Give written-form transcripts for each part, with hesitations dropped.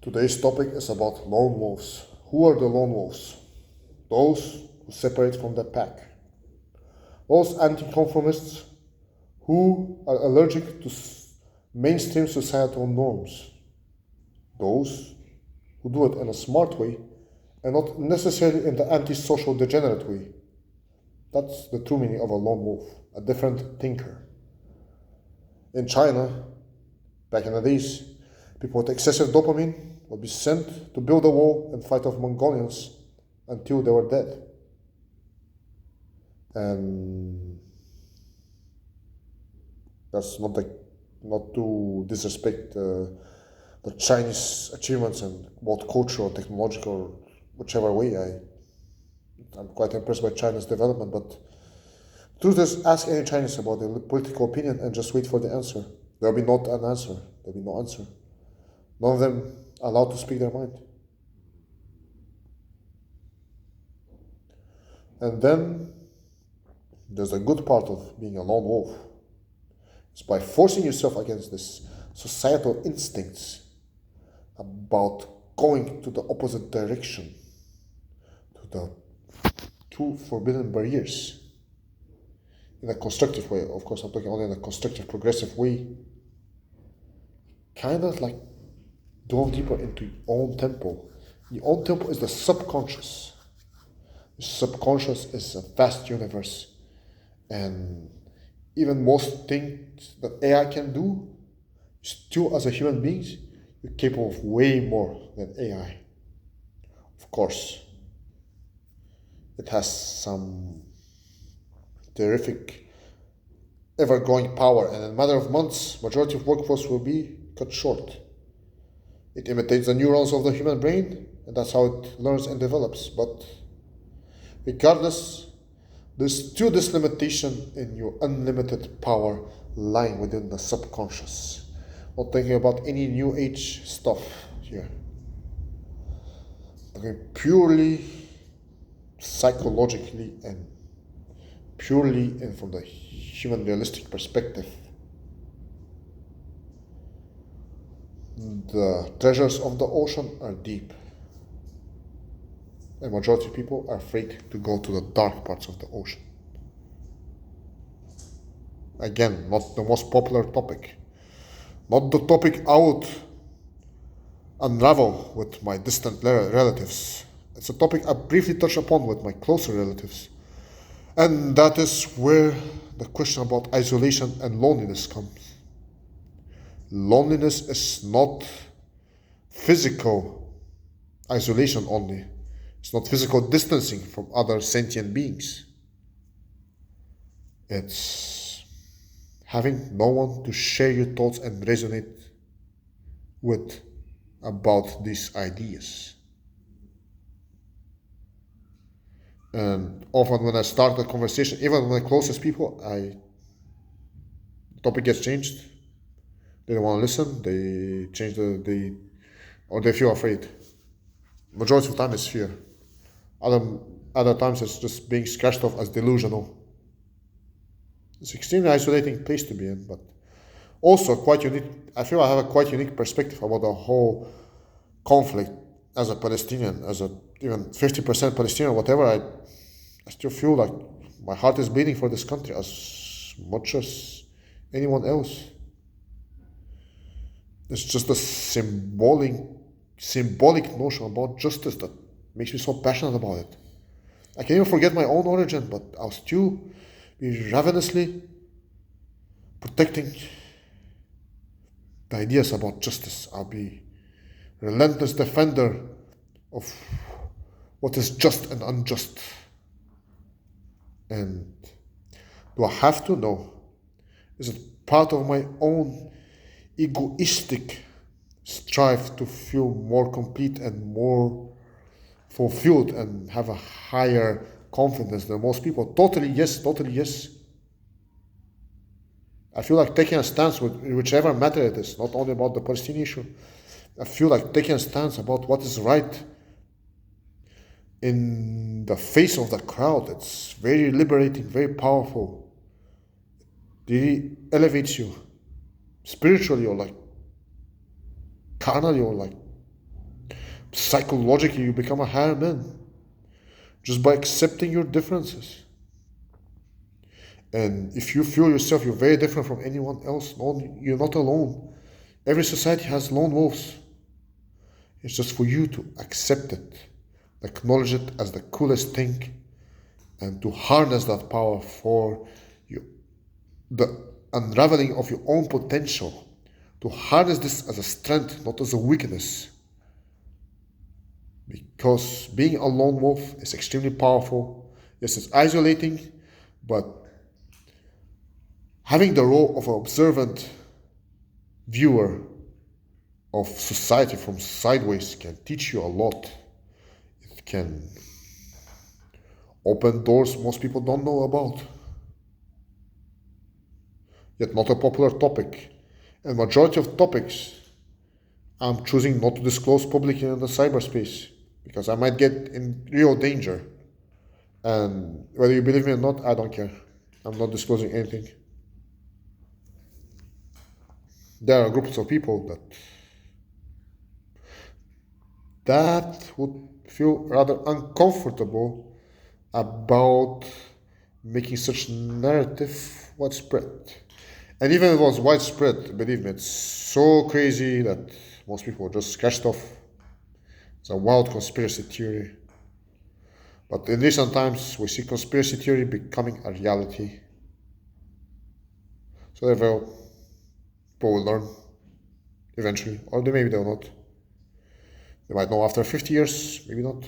Today's topic is about lone wolves. Who are the lone wolves? Those who separate from the pack. Those anti-conformists who are allergic to mainstream societal norms. Those who do it in a smart way and not necessarily in the anti-social degenerate way. That's the true meaning of a lone wolf, a different thinker. In China, back in the days, people with excessive dopamine would be sent to build a wall and fight off Mongolians until they were dead. And that's not to disrespect the Chinese achievements in both cultural, technological, whichever way. I'm quite impressed by China's development, but truth is, ask any Chinese about their political opinion and just wait for the answer. There'll be not an answer. There'll be no answer. None of them allowed to speak their mind. And then there's a good part of being a lone wolf. It's by forcing yourself against this societal instincts about going to the opposite direction, to the two forbidden barriers, in a constructive way. Of course, I'm talking only in a constructive, progressive way. Kind of like delve deeper into your own temple. Your own temple is the subconscious. The subconscious is a vast universe, and even most things that AI can do, still as a human being, you're capable of way more than AI. Of course, it has some terrific, ever-growing power, and in a matter of months, majority of workforce will be cut short. It imitates the neurons of the human brain, and that's how it learns and develops. But regardless, there's still this limitation in your unlimited power lying within the subconscious. Not thinking about any new age stuff here. Talking purely psychologically and purely and from the human realistic perspective. The treasures of the ocean are deep. The majority of people are afraid to go to the dark parts of the ocean. Again, not the most popular topic. Not the topic I would unravel with my distant relatives. It's a topic I briefly touch upon with my closer relatives. And that is where the question about isolation and loneliness comes. Loneliness is not physical isolation only. It's not physical distancing from other sentient beings. It's having no one to share your thoughts and resonate with about these ideas. And often when I start a conversation, even with my closest people, the topic gets changed. They don't want to listen. They change or they feel afraid. Majority of the time it's fear. Other times it's just being scratched off as delusional. It's an extremely isolating place to be in, but also quite unique. I feel I have a quite unique perspective about the whole conflict as a Palestinian, as a even 50% Palestinian, whatever. I still feel like my heart is bleeding for this country as much as anyone else. It's just a symbolic notion about justice that makes me so passionate about it. I can even forget my own origin, but I'll still be ravenously protecting the ideas about justice. I'll be relentless defender of what is just and unjust. And do I have to? No. Is it part of my own egoistic strive to feel more complete and more fulfilled and have a higher confidence than most people? Totally yes. I feel like taking a stance with whichever matter it is, not only about the Palestinian issue. I feel like taking a stance about what is right in the face of the crowd. It's very liberating, very powerful. It really elevates you spiritually or like carnally or like psychologically you become a higher man just by accepting your differences. And if you feel yourself you're very different from anyone else, no, you're not alone. Every society has lone wolves. It's just for you to accept it, acknowledge it as the coolest thing, and to harness that power for you, the unraveling of your own potential, to harness this as a strength, not as a weakness. Because being a lone wolf is extremely powerful. Yes, it's isolating, but having the role of an observant viewer of society from sideways can teach you a lot. It can open doors most people don't know about. Yet not a popular topic. And majority of topics I'm choosing not to disclose publicly in the cyberspace because I might get in real danger. And whether you believe me or not, I don't care. I'm not disclosing anything. There are groups of people that would feel rather uncomfortable about making such narrative widespread. And even if it was widespread, believe me, it's so crazy that most people just scratched off. It's a wild conspiracy theory. But in recent times, we see conspiracy theory becoming a reality. So therefore, people will learn eventually, or maybe they'll not. They might know after 50 years, maybe not.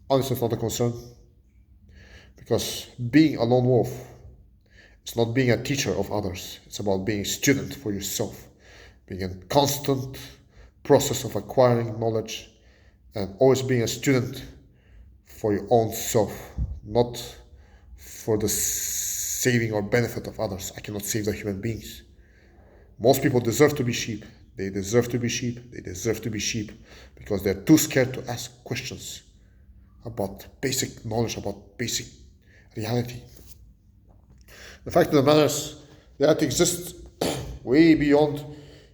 Honestly, it's not a concern. Because being a lone wolf, it's not being a teacher of others. It's about being a student for yourself. Being in constant process of acquiring knowledge and always being a student for your own self, not for the saving or benefit of others. I cannot save the human beings. Most people deserve to be sheep. They deserve to be sheep. They deserve to be sheep because they're too scared to ask questions about basic knowledge, about basic reality. The fact of the matter is that exists way beyond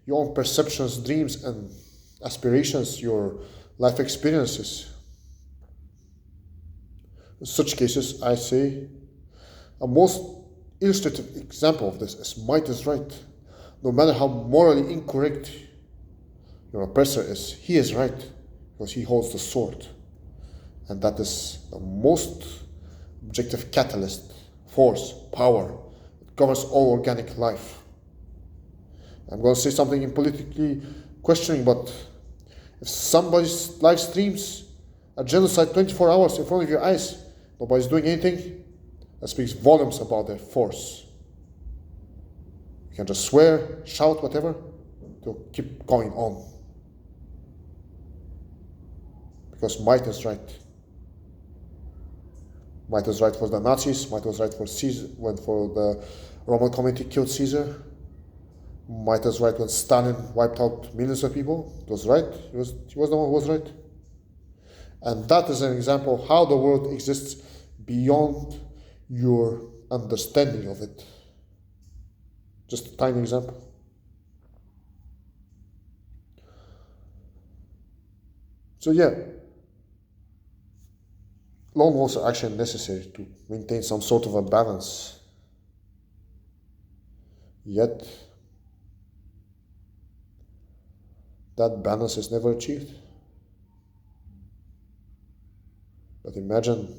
your own perceptions, dreams, and aspirations, your life experiences. In such cases, I say a most illustrative example of this is might is right. No matter how morally incorrect your oppressor is, he is right because he holds the sword. And that is the most objective catalyst, force, power. It covers all organic life. I'm going to say something politically questioning, but if somebody live streams a genocide 24 hours in front of your eyes, nobody's doing anything, that speaks volumes about their force. You can just swear, shout, whatever, to keep going on. Because might is right. Might was right for the Nazis, might was right for Caesar, when for the Roman community killed Caesar. Might was right when Stalin wiped out millions of people. It was right. He was the one who was right. And that is an example of how the world exists beyond your understanding of it. Just a tiny example. So yeah, lone wolves are actually necessary to maintain some sort of a balance. Yet, that balance is never achieved. But imagine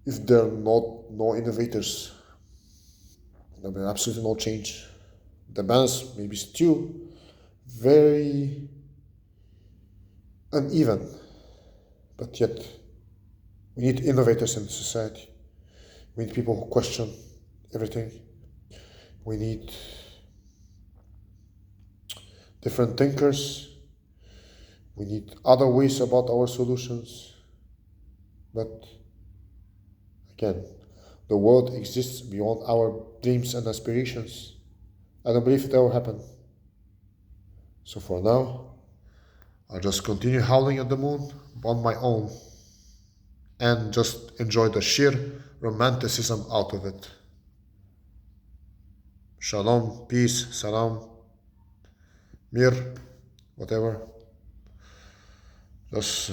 if there are no innovators, there will be absolutely no change. The balance may be still very uneven, but yet we need innovators in society. We need people who question everything. We need different thinkers. We need other ways about our solutions. But again, the world exists beyond our dreams and aspirations. I don't believe it will happen. So for now, I'll just continue howling at the moon on my own and just enjoy the sheer romanticism out of it. Shalom, peace, salam, mir, whatever. Just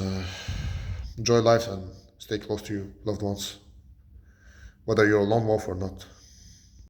enjoy life and stay close to your loved ones, whether you're a lone wolf or not.